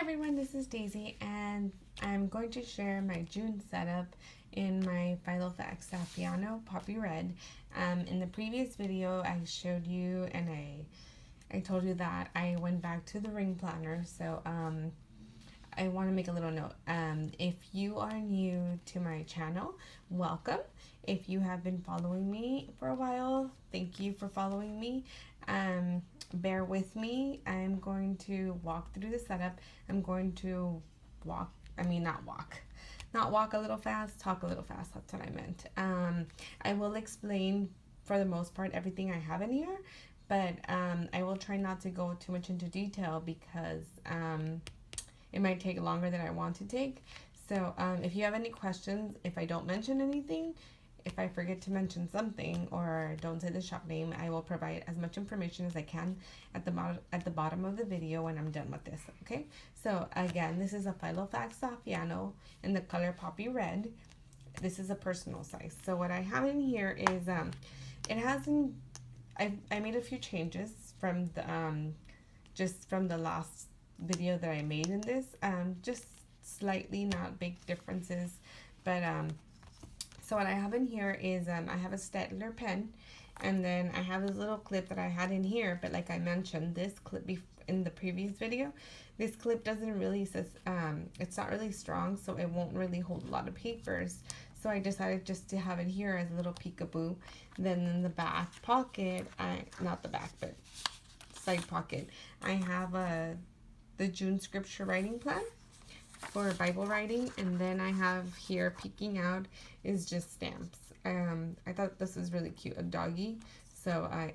everyone, this is Daisy and I'm going to share my June setup in my Filofax Saffiano Poppy Red. In the previous video I showed you and I told you that I went back to the ring planner, so I want to make a little note. If you are new to my channel, welcome. If you have been following me for a while, thank you for following me. Bear with me. I'm going to walk through the setup. I'm going to not walk a little fast, talk a little fast. That's what I meant. I will explain for the most part everything I have in here, but I will try not to go too much into detail because it might take longer than I want to take. So if you have any questions, if I don't mention anything, if I forget to mention something or don't say the shop name, I will provide as much information as I can at the bottom of the video when I'm done with this, okay? So again, this is a Filofax Saffiano in the color Poppy Red. This is a personal size. So what I have in here is, it hasn't, I made a few changes from the, just from the last video that I made in this, just slightly, not big differences, but so what I have in here is I have a Staedtler pen, and then I have this little clip that I had in here, but like I mentioned, this clip in the previous video, this clip doesn't really, it's not really strong, so it won't really hold a lot of papers. So I decided just to have it here as a little peekaboo. Then in the back pocket, not the back, but side pocket, I have the June scripture writing plan for Bible writing, and then I have here peeking out is just stamps. I thought this was really cute, a doggy, so I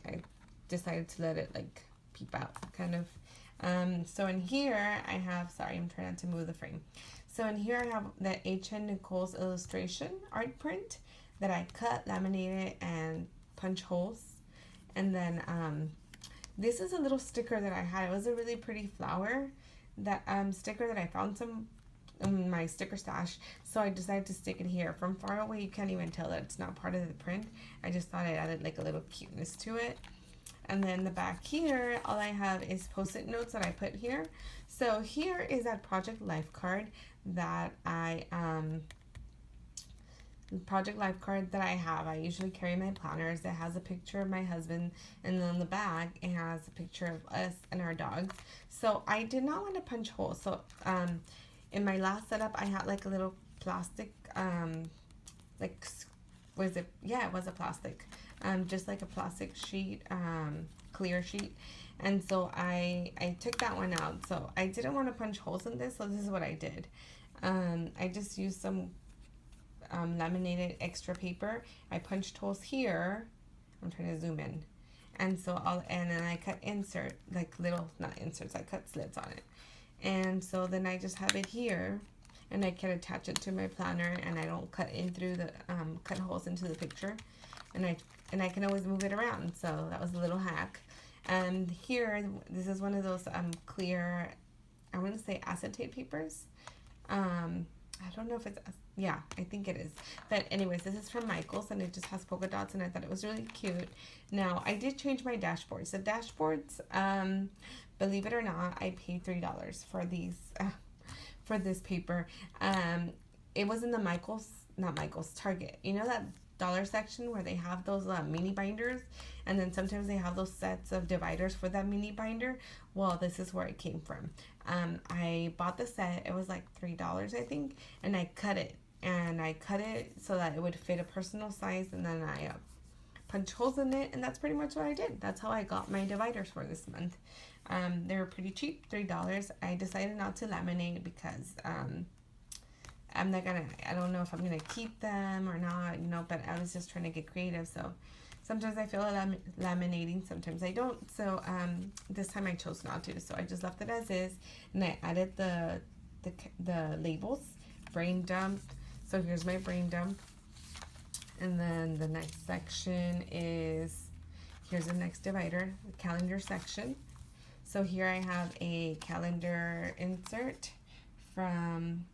decided to let it like peep out kind of. So in here I have, sorry, I'm trying not to move the frame. So in here I have the H.N. Nichols illustration art print that I cut, laminated, and punch holes. And then this is a little sticker that I had. It was a really pretty flower that sticker that I found some in my sticker stash, so I decided to stick it here. From far away you can't even tell that it's not part of the print. I just thought I added like a little cuteness to it. And then the back here, all I have is post-it notes that I put here. So here is that project life card that I have. I usually carry my planners. It has a picture of my husband, and then on the back it has a picture of us and our dogs. So I did not want to punch holes. So in my last setup I had like a little plastic like, was it, yeah, it was a plastic, just like a plastic sheet, clear sheet, and so I took that one out. So I didn't want to punch holes in this, so this is what I did. I just used some laminated extra paper. I punched holes here. I'm trying to zoom in, and so and then I cut insert, like little, not inserts, I cut slits on it. And so then I just have it here, and I can attach it to my planner, and I don't cut in through the cut holes into the picture, and I can always move it around. So that was a little hack. And here, this is one of those clear, I want to say acetate papers. I don't know if it's, yeah, I think it is. But anyways, this is from Michael's, and it just has polka dots, and I thought it was really cute. Now, I did change my dashboards. The dashboards, believe it or not, I paid $3 for these, for this paper. It was in the Target. You know that dollar section where they have those mini binders, and then sometimes they have those sets of dividers for that mini binder. Well, this is where it came from. I bought the set. It was like $3, I think, and I cut it so that it would fit a personal size, and then I punched holes in it, and that's pretty much what I did. That's how I got my dividers for this month. They were pretty cheap, $3. I decided not to laminate because I don't know if I'm gonna keep them or not, you know, but I was just trying to get creative. So sometimes I feel like laminating, sometimes I don't. So this time I chose not to. So I just left it as is, and I added the labels, brain dump. So here's my brain dump, and then the next section is, here's the next divider, the calendar section. So here I have a calendar insert from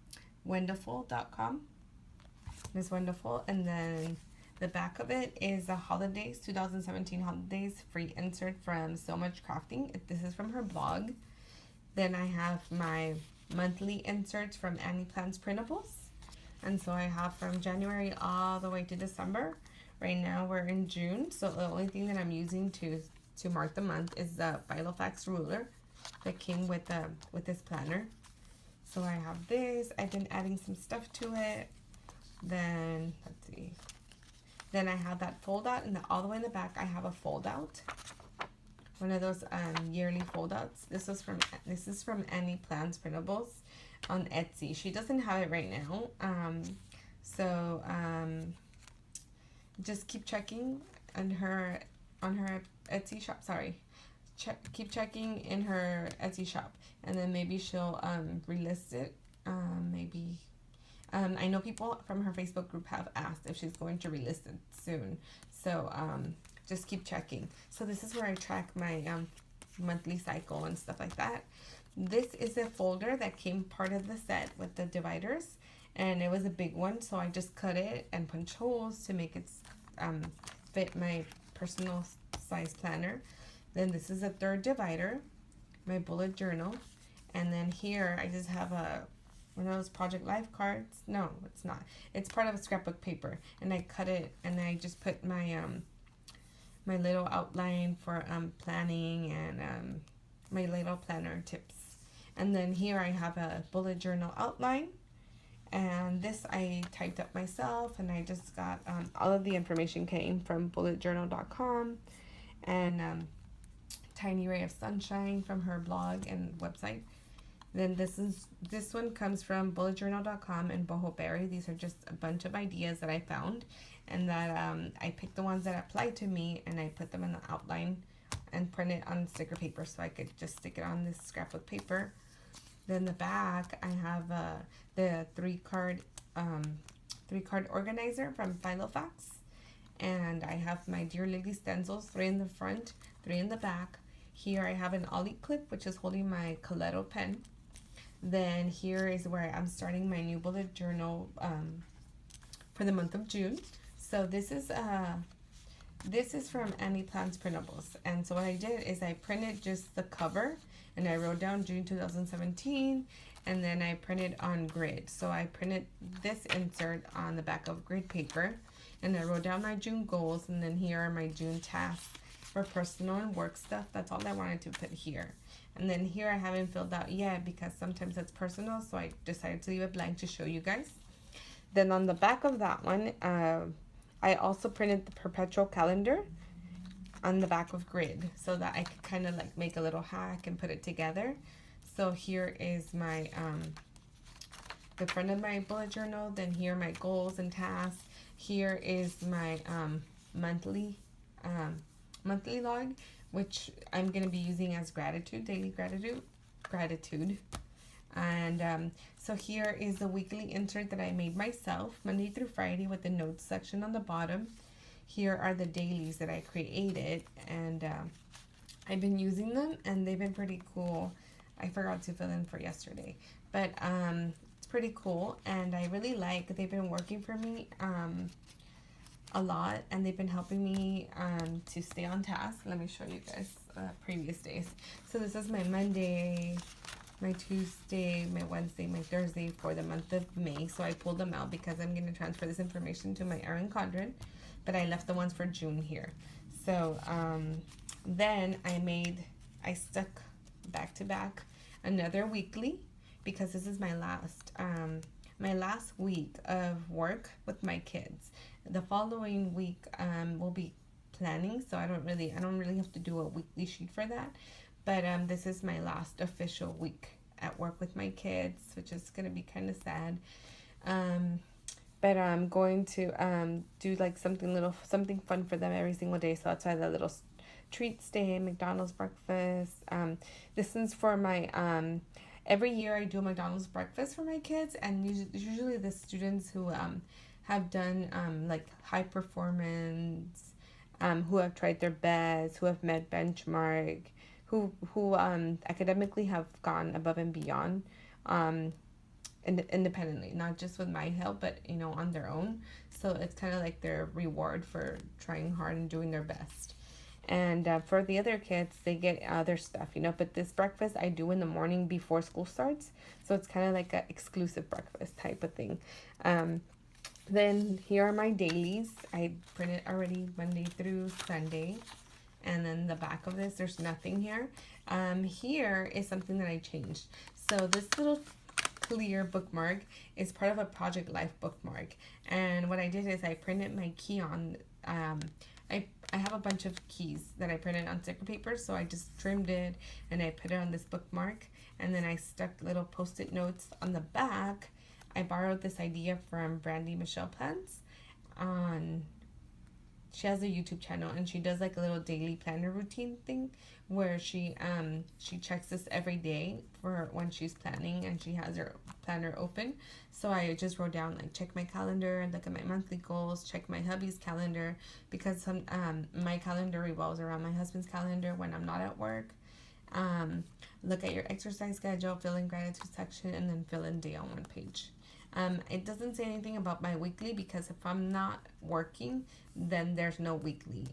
Wendahful.com. Miss Wendahful, and then the back of it is the holidays, 2017 holidays free insert from Sewmuchcrafting. This is from her blog. Then I have my monthly inserts from Annie Plans Printables. And so I have from January all the way to December. Right now we're in June, so the only thing that I'm using to mark the month is the Filofax ruler that came with this planner. So I have this. I've been adding some stuff to it. Then let's see. Then I have that fold out, and all the way in the back I have a fold out. One of those yearly foldouts. This is from Annie Plans Printables on Etsy. She doesn't have it right now. So just keep checking on her Etsy shop. Sorry. Keep checking in her Etsy shop, and then maybe she'll relist it. Maybe. I know people from her Facebook group have asked if she's going to relist it soon. So just keep checking. So this is where I track my monthly cycle and stuff like that. This is a folder that came part of the set with the dividers, and it was a big one, so I just cut it and punch holes to make it fit my personal size planner. Then this is a third divider, my bullet journal, and then here I just have one of those Project Life cards. No, it's not. It's part of a scrapbook paper, and I cut it and I just put my my little outline for planning and my little planner tips. And then here I have a bullet journal outline, and this I typed up myself, and I just got all of the information came from bulletjournal.com and Tiny Ray of Sunshine from her blog and website. Then this one comes from bulletjournal.com and Boho Berry. These are just a bunch of ideas that I found, and that I picked the ones that applied to me, and I put them in the outline and print it on sticker paper so I could just stick it on this scrapbook paper. Then the back I have the three card organizer from Filofax, and I have my Dear Lady stencils, 3 in the front, 3 in the back. Here I have an ollie clip, which is holding my Coletto pen. Then here is where I'm starting my new bullet journal for the month of June. So this is from Annie Plans Printables. And so what I did is I printed just the cover, and I wrote down June 2017, and then I printed on grid. So I printed this insert on the back of grid paper, and I wrote down my June goals, and then here are my June tasks for personal and work stuff. That's all I wanted to put here. And then here I haven't filled out yet because sometimes it's personal, so I decided to leave it blank to show you guys. Then on the back of that one, I also printed the perpetual calendar on the back of grid so that I could kind of like make a little hack and put it together. So here is my the front of my bullet journal. Then here are my goals and tasks. Here is my monthly log, which I'm going to be using as daily gratitude. And so here is the weekly insert that I made myself, Monday through Friday, with the notes section on the bottom. Here are the dailies that I created, and I've been using them, and they've been pretty cool. I forgot to fill in for yesterday, but it's pretty cool, and I really they've been working for me a lot, and they've been helping me to stay on task. Let me show you guys previous days. So this is my Monday, my Tuesday, my Wednesday, my Thursday for the month of May. So I pulled them out because I'm going to transfer this information to my Erin Condren, but I left the ones for June here. So then I stuck back to back another weekly, because this is my last week of work with my kids. The following week will be planning, so I don't really have to do a weekly sheet for that. But this is my last official week at work with my kids, which is gonna be kind of sad. But I'm going to do like something fun for them every single day. So that's why the little treats day, McDonald's breakfast. This is for my every year I do a McDonald's breakfast for my kids, and usually the students who have done like high performance, who have tried their best, who have met benchmark, who academically have gone above and beyond, independently, not just with my help, but on their own. So it's kind of like their reward for trying hard and doing their best. And for the other kids, they get other stuff, you know. But this breakfast I do in the morning before school starts. So it's kind of like an exclusive breakfast type of thing. Then here are my dailies. I printed already Monday through Sunday. And then the back of this, there's nothing here. Here is something that I changed. So this little clear bookmark is part of a Project Life bookmark. And what I did is I printed my key on, I have a bunch of keys that I printed on sticker paper, so I just trimmed it and I put it on this bookmark, and then I stuck little post-it notes on the back. I borrowed this idea from Brandy Michelle Plants. She has a YouTube channel, and she does like a little daily planner routine thing where she checks this every day for when she's planning, and she has her planner open. So I just wrote down like check my calendar and look at my monthly goals, check my hubby's calendar, because my calendar revolves around my husband's calendar when I'm not at work. Look at your exercise schedule, fill in gratitude section, and then fill in day on one page. It doesn't say anything about my weekly, because if I'm not working, then there's no weekly.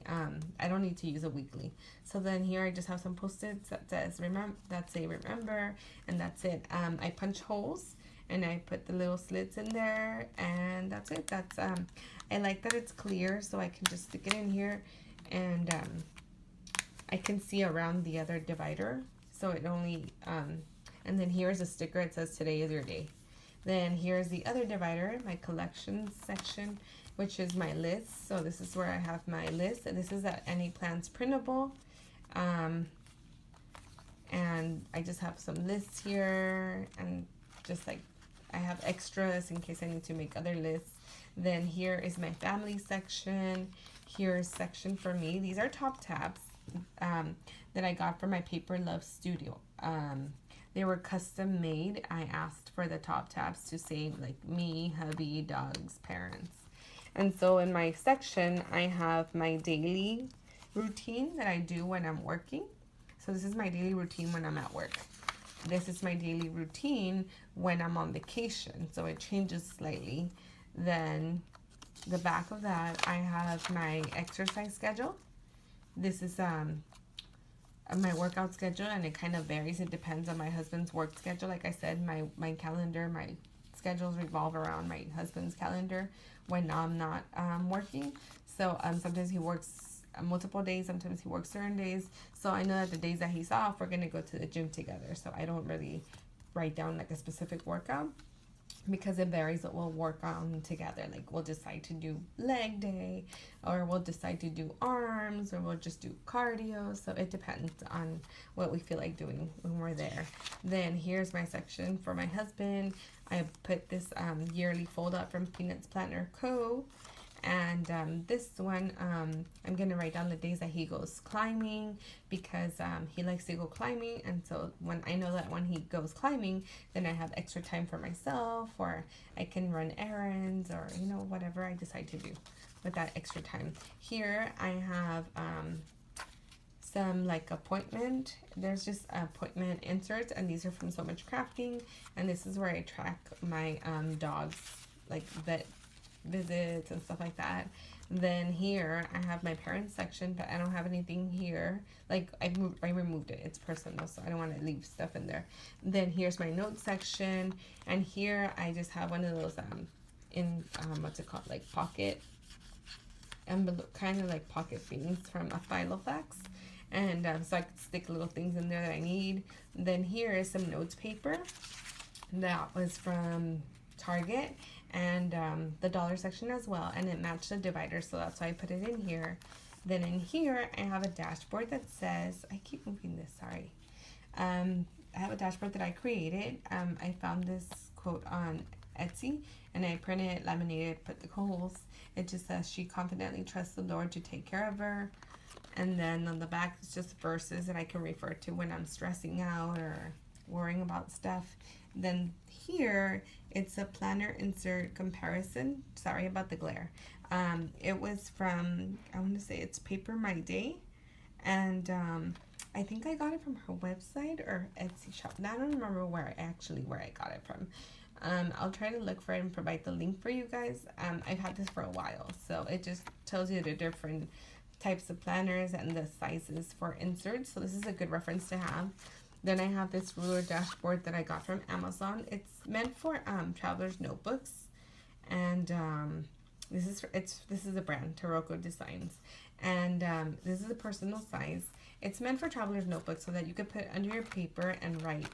I don't need to use a weekly. So then here I just have some post-its that says remember, and that's it. I punch holes and I put the little slits in there, and that's it. That's I like that it's clear, so I can just stick it in here, and I can see around the other divider, so it only and then here's a sticker. It says today is your day. Then here's the other divider, my collections section, which is my list. So this is where I have my list, and this is at Any Plans printable. And I just have some lists here, and just like I have extras in case I need to make other lists. Then here is my family section. Here's section for me. These are top tabs that I got from my Paper Love Studio. They were custom made. I asked for the top tabs to say like me, hubby, dogs, parents. And so in my section, I have my daily routine that I do when I'm working. So this is my daily routine when I'm at work. This is my daily routine when I'm on vacation. So it changes slightly. Then the back of that, I have my exercise schedule. This is my workout schedule, and it kind of varies. It depends on my husband's work schedule. Like I said, my calendar, my schedules revolve around my husband's calendar when I'm not working. So sometimes he works multiple days, sometimes he works certain days. So I know that the days that he's off, we're gonna go to the gym together. So I don't really write down like a specific workout, because it varies what we'll work on together. Like we'll decide to do leg day, or we'll decide to do arms, or we'll just do cardio. So it depends on what we feel like doing when we're there. Then here's my section for my husband. I put this yearly Foldout from Peanuts Planner Co. And this one, I'm going to write down the days that he goes climbing, because he likes to go climbing. And so when I know that when he goes climbing, then I have extra time for myself, or I can run errands, or, you know, whatever I decide to do with that extra time. Here I have some like appointment. There's just appointment inserts, and these are from Sewmuchcrafting. And this is where I track my dogs, like vet visits and stuff like that. Then here I have my parents section, but I don't have anything here. Like I removed it. It's personal, so I don't want to leave stuff in there. Then here's my notes section, and here I just have one of those what's it called, like pocket envelope, kind of like pocket things from a Filofax. And so I could stick little things in there that I need. Then here is some notes paper that was from Target, and the dollar section as well, and it matched the divider, so that's why I put it in here. Then in here I have a dashboard that says, I keep moving this, sorry. I have a dashboard that I created. I found this quote on Etsy, and I printed it, laminated, put the holes. It just says, she confidently trusts the Lord to take care of her. And then on the back it's just verses that I can refer to when I'm stressing out or worrying about stuff. Then here it's a planner insert comparison. Sorry about the glare. It was from, I want to say it's Paper My Day, and I think I got it from her website or Etsy shop. I don't remember where I got it from. I'll try to look for it and provide the link for you guys. I've had this for a while, so it just tells you the different types of planners and the sizes for inserts. So this is a good reference to have. Then I have this ruler dashboard that I got from Amazon. It's meant for traveler's notebooks, and this is a brand, Taroko Designs, and this is a personal size. It's meant for traveler's notebooks so that you could put it under your paper and write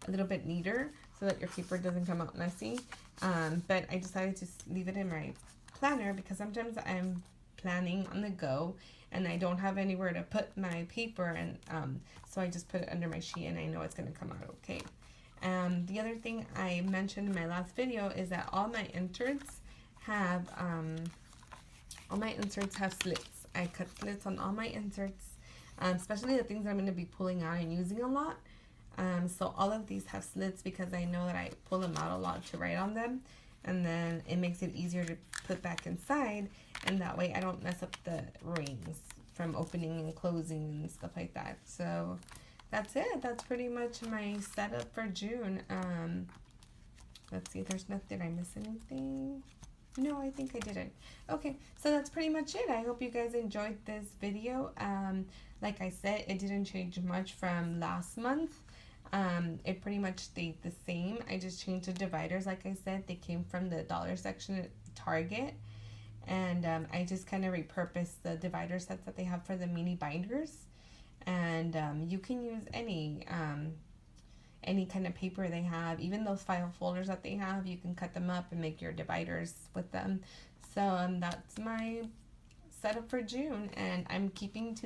a little bit neater so that your paper doesn't come out messy. But I decided to leave it in my planner because sometimes I'm planning on the go and I don't have anywhere to put my paper, and so I just put it under my sheet and I know it's going to come out okay. The other thing I mentioned in my last video is that all my inserts have slits. I cut slits on all my inserts, especially the things that I'm going to be pulling out and using a lot. So all of these have slits because I know that I pull them out a lot to write on them, and then it makes it easier to put back inside, and that way I don't mess up the rings from opening and closing and stuff like that. So that's it. That's pretty much my setup for June. Let's see, there's nothing, did I miss anything? No, I think I didn't. Okay, so that's pretty much it. I hope you guys enjoyed this video. Like I said, it didn't change much from last month. It pretty much stayed the same. I just changed the dividers. Like I said, they came from the dollar section at Target, and I just kind of repurposed the divider sets that they have for the mini binders. And you can use any kind of paper they have, even those file folders that they have. You can cut them up and make your dividers with them. So that's my setup for June, and I'm sticking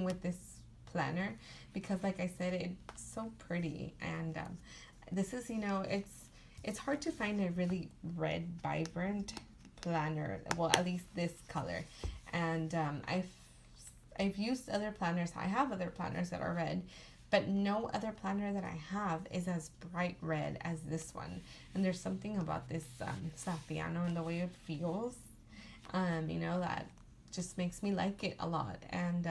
with this planner because, like I said, it's so pretty. And this is, it's hard to find a really red vibrant planner, well, at least this color. And I've used other planners. I have other planners that are red, but no other planner that I have is as bright red as this one. And there's something about this Saffiano and the way it feels, that just makes me like it a lot. And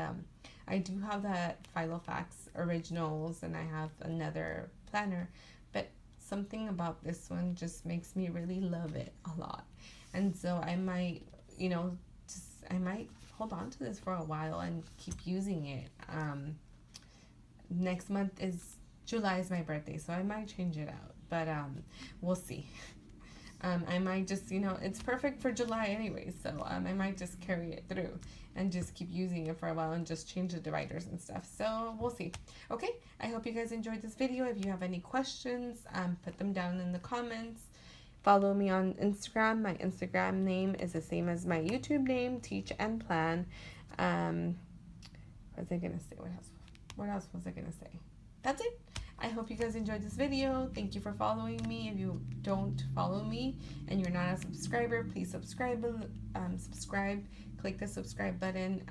I do have that Filofax Originals, and I have another planner, but something about this one just makes me really love it a lot. And so I might, I might hold on to this for a while and keep using it. Next month July is my birthday, so I might change it out, but we'll see. I might just, it's perfect for July anyway, so I might just carry it through and just keep using it for a while and just change the dividers and stuff. So we'll see. Okay, I hope you guys enjoyed this video. If you have any questions, put them down in the comments. Follow me on Instagram. My Instagram name is the same as my YouTube name, Teach and Plan. What was I gonna say? What else was I gonna say? That's it. I hope you guys enjoyed this video. Thank you for following me. If you don't follow me and you're not a subscriber, please subscribe. Click the subscribe button.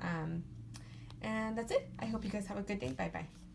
And that's it. I hope you guys have a good day. Bye bye.